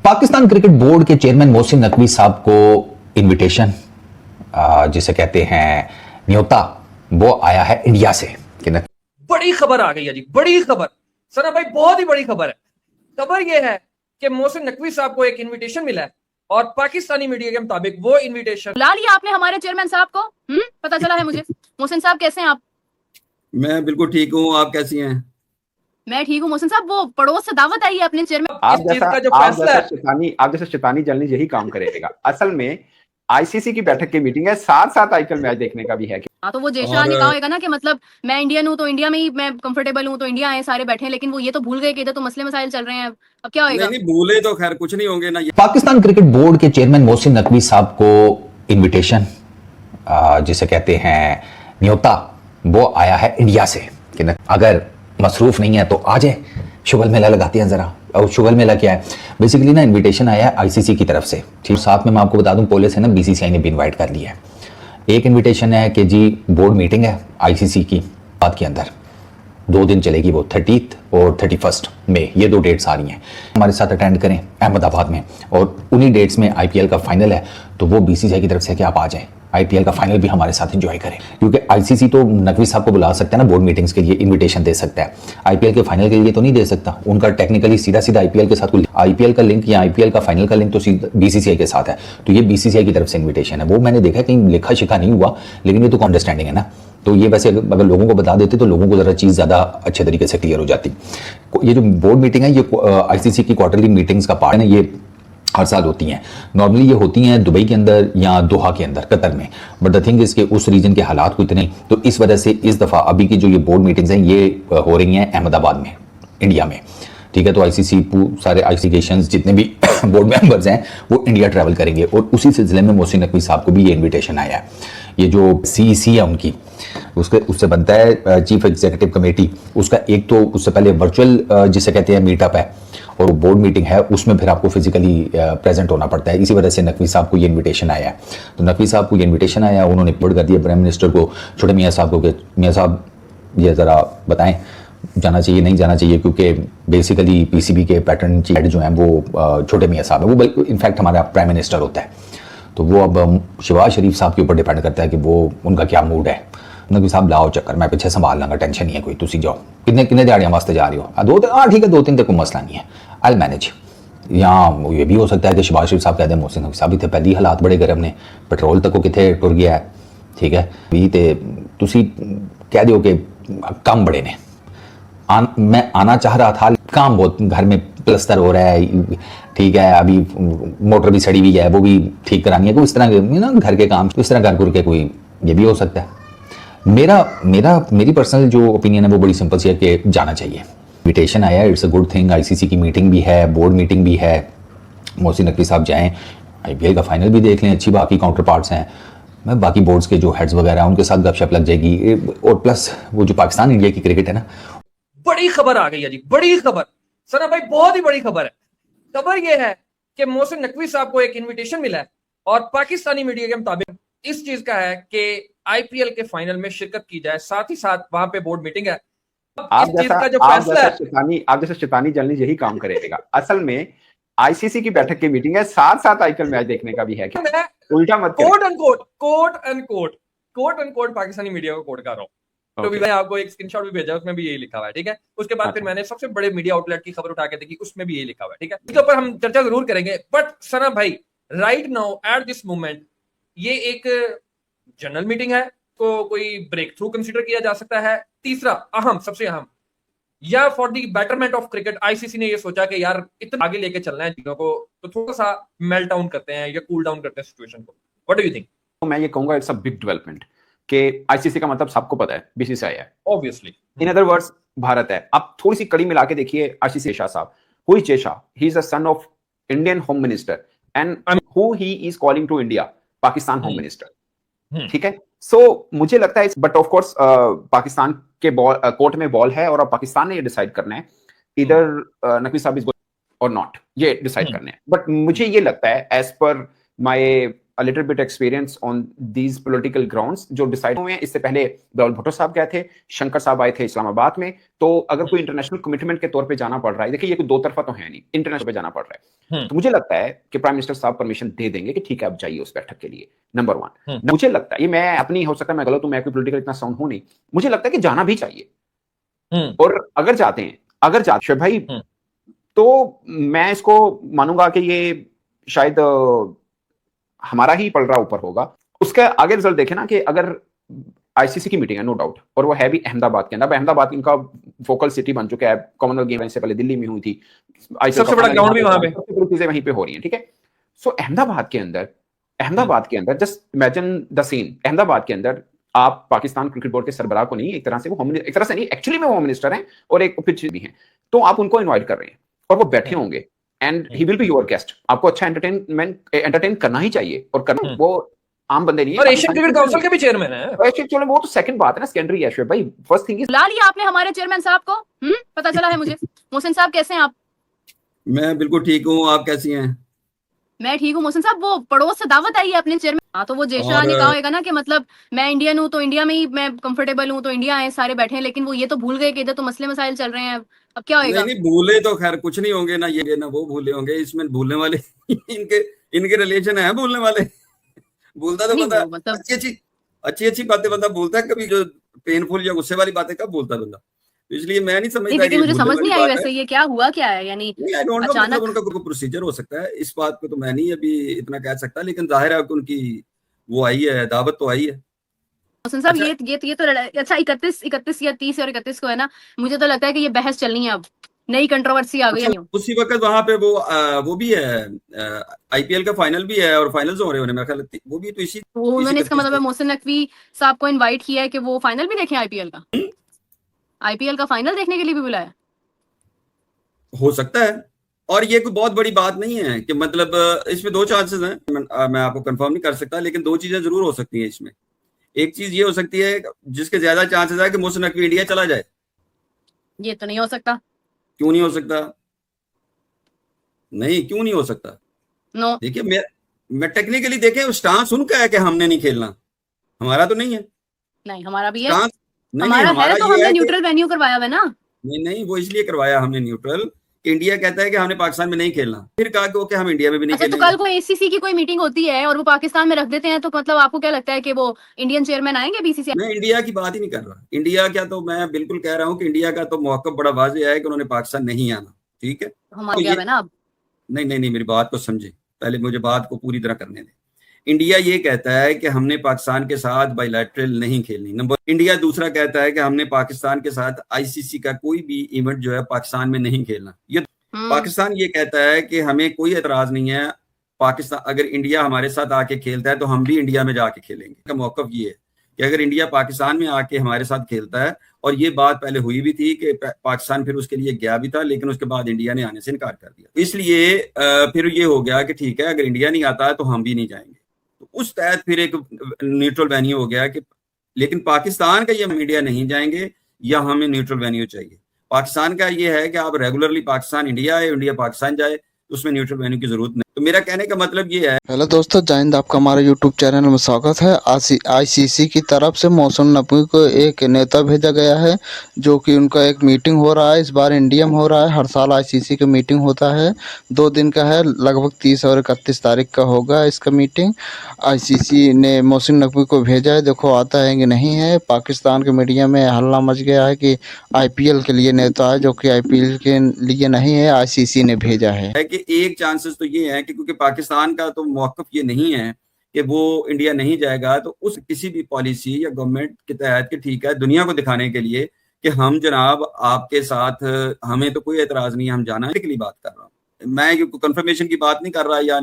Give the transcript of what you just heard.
Pakistan cricket board के chairman Mohsin Naqvi साहब को इनविटेशन जिसे कहते हैं न्योता, वो आया है इंडिया से कि बड़ी खबर आ गई है जी, बड़ी खबर सना भाई, बहुत ही बड़ी खबर है। खबर यह है कि मोहसिन नकवी साहब को एक इनविटेशन मिला है और पाकिस्तानी मीडिया के मुताबिक वो इनविटेशन बुला लिया आपने हमारे चेयरमैन साहब को। पता चला है मुझे। मोहसिन साहब कैसे हैं आप? मैं बिल्कुल ठीक हूँ, आप कैसी हैं? मैं ठीक हूँ मोहसिन साहब। वो पड़ोस से दावत आई है अपने चेयरमैन। आप इस चीज जैसा का जो आप फैसला जैसा है, शैतानी जर्नलिस्ट यही काम करेगा। असल में आईसीसी की बैठक की मीटिंग है, साथ साथ आईपीएल मैच देखने का भी है। हाँ, तो वो जैशा ने कहा होगा ना कि मतलब मैं इंडियन हूँ तो इंडिया में ही मैं कंफर्टेबल हूँ, तो इंडिया आए सारे बैठे हैं, लेकिन वो ये तो भूल गए कि इधर तो मसले मसाइल चल रहे हैं। अब क्या होगा? नहीं भूले तो खैर कुछ नहीं होंगे ना। पाकिस्तान क्रिकेट बोर्ड के चेयरमैन मोहसिन नकवी साहब को इनविटेशन जिसे कहते हैं न्योता, वो आया है इंडिया से कि अगर मसरूफ नहीं है तो आ जाए, शुगल मेला लगाते हैं जरा। और शुगल मेला क्या है? बेसिकली ना इनविटेशन आया है आईसीसी की तरफ से। ठीक, साथ में मैं आपको बता दूं पुलिस है ना, बीसीसीआई ने भी इनवाइट कर लिया है। एक इनविटेशन है कि जी बोर्ड मीटिंग है आईसीसी की बाद के अंदर 2 दिन चलेगी, वो 30 और 31 मई, ये 2 डेट्स आ रही हैं। हमारे साथ अटेंड करें अहमदाबाद में, और उन्हीं डेट्स में आईपीएल का फाइनल है, तो वो बीसीसीआई की तरफ से कि आप आ जाएं, आईपीएल का फाइनल भी हमारे साथ एंजॉय करें। क्योंकि आईसीसी तो नकवी साहब को बुला सकता है ना, बोर्ड मीटिंग्स के लिए इनविटेशन दे सकता है, आईपीएल के फाइनल के लिए तो नहीं दे सकता। उनका टेक्निकली सीधा आईपीएल के साथ, आईपीएल का लिंक या आईपीएल का फाइनल का लिंक तो सीधा बीसीसीआई के साथ है। तो ये बीसीसीआई की तरफ से इन्विटेशन है। वो मैंने देखा कहीं लिखा शिखा नहीं हुआ, लेकिन ये तो अंडरस्टैंडिंग है ना। तो ये वैसे अगर लोगों को बता देते तो लोगों को जरा चीज़ ज़्यादा अच्छे तरीके से क्लियर हो जाती। ये जो बोर्ड मीटिंग है, ये आईसीसी की क्वार्टरली मीटिंग्स का पार्ट है ना, ये हर साल होती हैं। नॉर्मली ये होती हैं दुबई के अंदर या दोहा के अंदर, कतर में। बट द थिंग इज के उस रीजन के हालात को इतने, तो इस वजह से इस दफ़ा अभी की जो ये बोर्ड मीटिंग्स हैं ये हो रही हैं अहमदाबाद में, इंडिया में। ठीक है, तो आईसीसी सारे आईसीगेशंस जितने भी बोर्ड मेंबर्स हैं वो इंडिया ट्रैवल करेंगे, और उसी सिलसिले में मोहसिन नकवी साहब को भी ये इन्विटेशन आया है। ये जो सीईसी है उनकी, उससे बनता है चीफ एग्जीक्यूटिव कमेटी, उसका एक तो उससे पहले वर्चुअल जिसे कहते हैं मीटअप है, और बोर्ड मीटिंग है, उसमें फिर आपको फिजिकली प्रेजेंट होना पड़ता है। इसी वजह से नकवी साहब को ये इनविटेशन आया है। तो नकवी साहब को ये इनविटेशन आया, उन्होंने रिपोर्ट कर दिया प्राइम मिनिस्टर को, छोटे मियाँ साहब को, कि मियाँ साहब ये ज़रा बताएं जाना चाहिए नहीं जाना चाहिए, क्योंकि बेसिकली पीसीबी के पैटर्न हेड जो हैं वो छोटे मियाँ साहब है, वो इनफैक्ट हमारा प्राइम मिनिस्टर होता है। तो वो अब शहबाज शरीफ साहब के ऊपर डिपेंड करता है कि वो उनका क्या मूड है। नकवी साहब लाओ चक्कर, मैं पीछे संभाल लूँगा, टेंशन नहीं है कोई, तुसी जाओ। कितने दिहाड़ियाँ वास्ते जा रही हो? 2 हाँ ठीक है, 2-3 तक कोई मसला नहीं है, आई मैनेज। यहाँ ये भी हो सकता है कि शहबाज शरीफ साहब कहते हैं मोहसिन नकवी साहब इतने पहले हालात बड़े गर्म ने, पेट्रोल तक को कितने टुर गया है। ठीक है, भी तो तुसी कह दो कि काम बड़े ने, मैं आना चाह रहा था, काम बहुत, घर में प्लस्तर हो रहा है, ठीक है, अभी मोटर भी सड़ी हुई है, वो भी ठीक करानी है, कोई इस तरह के ना घर के काम, इस तरह कर के कोई, ये भी हो सकता है। मेरी पर्सनल जो ओपिनियन है वो बड़ी सिंपल सी है कि जाना चाहिए। इन्विटेशन आया है, it's a good thing. ICC की मीटिंग भी है, बोर्ड मीटिंग भी है, मोहसिन नकवी साहब जाएं, आईपीएल का फाइनल भी देख लें, अच्छी बाकी काउंटर पार्ट्स हैं, मैं बाकी बोर्ड्स के जो हेड्स वगैरह हैं उनके साथ गपशप लग जाएगी, और प्लस वो जो पाकिस्तान इंडिया की क्रिकेट है ना। बड़ी खबर आ गई है जी, बड़ी खबर सना भाई, बहुत ही बड़ी खबर है। खबर यह है कि मोहसिन नकवी साहब को एक इनविटेशन मिला है और पाकिस्तानी मीडिया के मुताबिक इस चीज का है कि आईपीएल के फाइनल में शिरकत की जाए, साथ ही साथ वहां पे बोर्ड मीटिंग है। आप जैसा शैतानी जर्नलिस्ट यही काम करेगा। असल में आईसीसी की बैठक की मीटिंग है, साथ साथ आईपीएल मैच देखने का भी है। उल्टा मत कोट अनकोट पाकिस्तानी मीडिया को कोट कर रहा हूँ। तो भी मैं आपको एक स्क्रीनशॉट भी भेजा, उसमें भी यही लिखा हुआ है। ठीक है, उसके बाद फिर मैंने सबसे बड़े मीडिया आउटलेट की खबर उठा के देखी, उसमें भी यही लिखा हुआ है। ठीक है, इसके ऊपर हम चर्चा जरूर करेंगे। बट सना भाई, right now at this moment ये एक जनरल मीटिंग है, तो कोई ब्रेक थ्रू कंसीडर किया जा सकता है। तीसरा अहम, सबसे अहम, या for the betterment of cricket ICC ने ये सोचा कि यार इतना आगे लेके चलना है चीजों को, तो थोड़ा सा मेल्ट डाउन करते हैं या कूल डाउन करते हैं सिचुएशन को। What do you think? तो मैं ये कहूंगा इट्स अ बिग डेवलपमेंट कि आईसीसी का मतलब सबको पता है, बीसीसीआई है obviously. In other words Bharat है। अब थोड़ी सी कड़ी मिला के देखिए, आशीष शेषा साहब, who is Shesha? He is a son of Indian home minister and who he is calling to India, Pakistan home minister. ठीक है, सो मुझे लगता है, बट ऑफ कोर्स पाकिस्तान के कोर्ट में बॉल है, और अब पाकिस्तान ने ये डिसाइड करना है इधर नकवी साहब इज और नॉट, ये डिसाइड करना है। बट मुझे ये लगता है, as per my a little bit experience on these political grounds जो डिसाइड हुए हैं। इससे पहले बिलावल भुट्टो साहब गए थे, शंकर साहब आए थे इस्लामाबाद में। तो अगर कोई इंटरनेशनल कमिटमेंट के तौर पे जाना पड़ रहा है, देखिए ये कोई दो तरफा तो है नहीं, इंटरनेशनल पे जाना पड़ रहा है, तो मुझे लगता है कि प्राइम मिनिस्टर साहब परमिशन दे देंगे कि ठीक है आप जाइए उस बैठक के लिए। नंबर 1 मुझे लगता है, ये मैं अपनी, हो सकता है मैं गलत हूं, मैं कोई पॉलिटिकल इतना साउंड हूं नहीं, मुझे लगता है कि जाना भी चाहिए। और अगर जाते हैं भाई, तो मैं इसको मानूंगा कि ये शायद हमारा ही पलड़ा ऊपर होगा। उसके आगे रिजल्ट देखें ना, कि अगर आईसीसी की मीटिंग है नो डाउट, और वो है भी अहमदाबाद के अंदर। अहमदाबाद इनका फोकल सिटी बन चुका है, कॉमनवेल्थ गेम से पहले दिल्ली में हुई थी, सबसे बड़ा ग्राउंड भी वहां पे, सबसे बड़ी चीजें वहीं पे हो रही हैं, ठीक है। सो अहमदाबाद के अंदर just imagine the scene, Ahmedabad के अंदर आप पाकिस्तान क्रिकेट बोर्ड के सरबराह को नहीं, एक तरह से नहीं, एक्चुअली में वो होम मिनिस्टर हैं और एक फिर भी हैं, तो आप उनको इनवाइट कर रहे हैं और वो बैठे होंगे, and he will be your guest. आपको अच्छा एंटरटेन करना ही चाहिए, और करना वो आम बंदे नहीं है। और एशियन क्रिकेट काउंसिल के भी चेयरमैन है। चलो वो तो सेकंड बात है ना, सेकेंडरी है भाई। फर्स्ट थिंग इज, बुला लिया आपने हमारे चेयरमैन साहब को? पता चला है मुझे। मोहसिन साहब कैसे हैं आप? मैं बिल्कुल ठीक हूँ, आप कैसी हैं? मैं ठीक हूँ मोहसिन साहब। वो पड़ोस से दावत आई है अपने चेयरमैन। हाँ, तो वो जयशाह ने कहा होगा ना कि मतलब मैं इंडियन हूँ तो इंडिया में ही मैं कंफर्टेबल हूँ, तो इंडिया आए सारे बैठे हैं, लेकिन वो ये तो भूल गए कि इधर तो मसले मसाइल चल रहे हैं। अब क्या होगा? नहीं भूले तो खैर कुछ नहीं होंगे ना, ये ना वो भूले होंगे, इसमें भूलने वाले इनके रिलेशन है भूलने वाले। भूलता तो बंदा मतलब अच्छी बातें बंदा भूलता है, कभी जो पेनफुल या गुस्से वाली बातें कब भूलता है बंदा। इसलिए मैं नहीं समझता कि मुझे समझ नहीं आई वैसे ये क्या हुआ क्या है, यानी अचानक उनका कोई प्रोसीजर हो सकता है, इस बात को तो मैं नहीं अभी इतना कह सकता, लेकिन जाहिर है कि उनकी वो आई है, दावत तो आई है। मोहसिन साहब ये तो अच्छा 31 या 30 और 31 को है ना, मुझे तो लगता है कि ये बहस चलनी है, अब नई कंट्रोवर्सी आ गई है। उसी वक्त वहां पे वो भी है, आईपीएल का फाइनल भी है, और फाइनल्स हो रहे हैं मेरे ख्याल, वो भी तो इसी उन्होंने, इसका मतलब है मोहसिन नकवी साहब को इनवाइट किया है कि वो फाइनल भी देखें आईपीएल का फाइनल देखने के लिए भी बुलाया। हो सकता है, और ये कोई बहुत बड़ी बात नहीं है कि मतलब इसमें दो चांसेस हैं, मैं आपको कंफर्म नहीं कर सकता, लेकिन दो चीजें जरूर हो सकती हैं इसमें। एक चीज ये हो सकती है जिसके ज्यादा चांसेस है कि मोहसिन नकवी इंडिया चला जाए। ये तो नहीं हो सकता। क्यों नहीं हो सकता? नहीं, क्यों नहीं हो सकता? नो, देखिए मैं टेक्निकली देखें, स्टांस उनका है कि हमने नहीं खेलना, हमारा तो नहीं है। नहीं, हमारा भी है। हमारा है तो हमने न्यूट्रल वेन्यू करवाया हुआ ना। नहीं, वो इसलिए करवाया हमने न्यूट्रल, इंडिया कहता है कि हमने पाकिस्तान में नहीं खेलना, फिर कहा कि हम इंडिया में भी नहीं खेलेंगे। तो कल को एसीसी की कोई मीटिंग होती है और वो पाकिस्तान में रख देते हैं, तो मतलब आपको क्या लगता है कि वो इंडियन चेयरमैन आएंगे बीसीसीआई? मैं इंडिया की बात ही नहीं कर रहा, इंडिया क्या, तो मैं बिल्कुल कह रहा हूँ कि इंडिया का तो मौक़िफ़ बड़ा वाज़ेह है कि उन्होंने पाकिस्तान नहीं आना, ठीक है। हमारा क्या है ना, अब नहीं, मेरी बात को समझे, पहले मुझे बात को पूरी तरह करने दें। इंडिया ये कहता है कि हमने पाकिस्तान के साथ बायलैटरल नहीं खेलनी, इंडिया दूसरा कहता है कि हमने पाकिस्तान के साथ आईसीसी का कोई भी इवेंट जो है पाकिस्तान में नहीं खेलना। ये पाकिस्तान ये कहता है कि हमें कोई एतराज नहीं है, पाकिस्तान अगर इंडिया हमारे साथ आके खेलता है तो हम भी इंडिया में जाके खेलेंगे। का मौक़िफ़ ये है कि अगर इंडिया पाकिस्तान में आके हमारे साथ खेलता है, और ये बात पहले हुई भी थी कि पाकिस्तान फिर उसके लिए गया भी था, लेकिन उसके बाद इंडिया ने आने से इनकार कर दिया, इसलिए फिर ये हो गया कि ठीक है अगर इंडिया नहीं आता है तो हम भी नहीं जाएंगे। तो उस तहत फिर एक न्यूट्रल वेन्यू हो गया कि, लेकिन पाकिस्तान का ये हम इंडिया नहीं जाएंगे या हमें न्यूट्रल वेन्यू चाहिए। पाकिस्तान का ये है कि आप रेगुलरली पाकिस्तान इंडिया आए, इंडिया पाकिस्तान जाए, उसमें न्यूट्रल वेन्यू की जरूरत नहीं। तो मेरा कहने का मतलब ये है। हेलो दोस्तों, जय हिंद। आपका हमारे यूट्यूब चैनल में स्वागत है। आईसीसी की तरफ से मोहसिन नकवी को एक नेता भेजा गया है, जो कि उनका एक मीटिंग हो रहा है। इस बार इंडिया में हो रहा है, हर साल आईसीसी का मीटिंग होता है, 2 दिन का है, लगभग 30 और 31 तारीख का होगा इसका मीटिंग। आईसीसी ने मोहसिन नकवी को भेजा है, देखो आता है कि नहीं है। पाकिस्तान के मीडिया में हल्ला मच गया है कि आईपीएल के लिए नेता है, जो कि आईपीएल के लिए नहीं है, आईसीसी ने भेजा है। कि एक चांसेस तो ये है कि क्योंकि पाकिस्तान का तो मौक़िफ़ ये नहीं है कि वो इंडिया नहीं जाएगा, तो उस किसी भी पॉलिसी या गवर्नमेंट के तहत कि ठीक है दुनिया को दिखाने के लिए कि हम जनाब आपके साथ, हमें तो कोई एतराज़ नहीं है, हम जाना है के लिए बात कर रहा हूँ मैं, कंफर्मेशन की बात नहीं कर रहा या